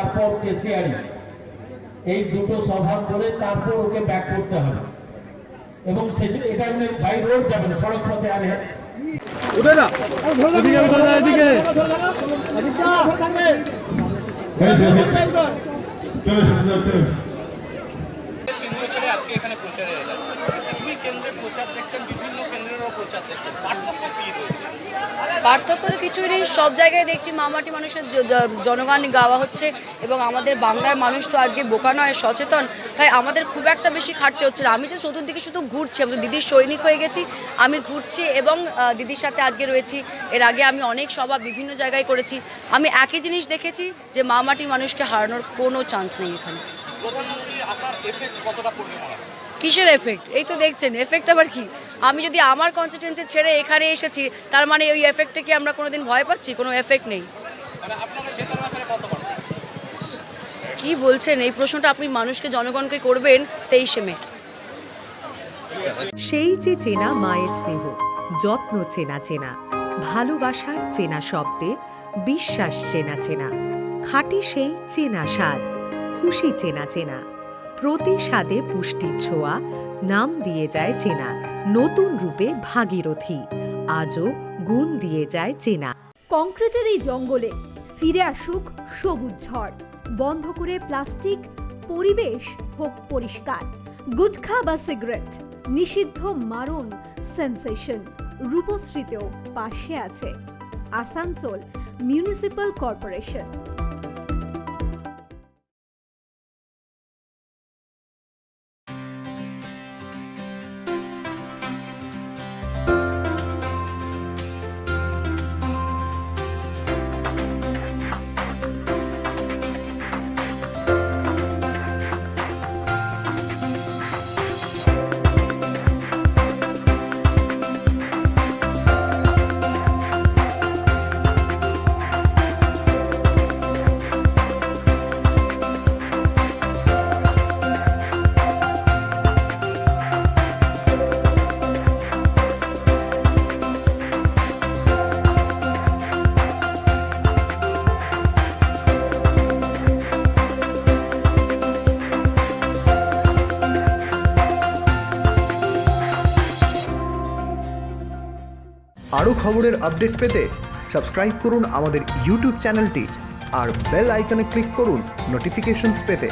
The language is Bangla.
তারপর কেসিয়ারি, এই দুটো সভা করে তারপর ওকে ব্যাক করতে হবে। এবং এটা বাই রোড যাবেন, সড়ক পথে আর আজকে এখানে প্রচারে এলেন, দুই কেন্দ্রে প্রচার দেখছেন, বিভিন্ন কেন্দ্রেরও প্রচার দেখছেন, পার্থক্য কি রয়েছে? পার্থক্য তো কিছুই নেই, সব জায়গায় দেখছি মামাটি মানুষের জনগান গাওয়া হচ্ছে এবং আমাদের বাংলার মানুষ তো আজকে বোকা নয়, সচেতন, তাই আমাদের খুব একটা বেশি খাটতে হচ্ছে না। আমি যে চতুর্দিকে শুধু ঘুরছি, আমি তো দিদির সৈনিক হয়ে গেছি, আমি ঘুরছি এবং দিদির সাথে আজকে রয়েছি। এর আগে আমি অনেক সভা বিভিন্ন জায়গায় করেছি, আমি একই জিনিস দেখেছি যে মামাটি মানুষকে হারানোর কোনো চান্স নেই এখানে। প্রধানমন্ত্রীর আসার এফেক্ট কতটা পড়বে মনে হয়? কিসের এফেক্ট? এই তো দেখছেন এফেক্ট আবার কি? আমি যদি আমার কনস্টিটিউয়েন্সি ছেড়ে এখানে এসেছি, তার মানে ওই এফেক্টে কি আমরা কোনোদিন ভয় পাচ্ছি? কোনো এফেক্ট নেই। মানে আপনারা জেতার ব্যাপারে কত পারছেন? কি বলছেন? এই প্রশ্নটা আপনি মানুষকে, জনগণকে করবেন 23শে মে। সেই যে চেনা মায়ের স্নেহ, যত্ন চেনা চেনা, ভালোবাসার চেনা শব্দে বিশ্বাস চেনা চেনা, খাঁটি সেই চেনা স্বাদ, খুশি চেনা চেনা, প্রতি স্বাদে পুষ্টির ছোঁয়া, নাম দিয়ে যায় চেনা, নতুন রূপে ভাগীরথী, আজও গুণ দিয়ে যায় চেনা। কংক্রিটের এই জঙ্গলে ফিরে আসুক সবুজ ঝড়, বন্ধ করে প্লাস্টিক, পরিবেশ হোক পরিষ্কার। গুটখা বা সিগারেট নিষিদ্ধ, মারণ সেন্সেশন। রূপশ্রীতেও পাশে আছে আসানসোল মিউনিসিপ্যাল কর্পোরেশন। আরও খবরের আপডেট পেতে সাবস্ক্রাইব করুন আমাদের ইউটিউব চ্যানেলটি আর বেল আইকনে ক্লিক করুন নোটিফিকেশনস পেতে।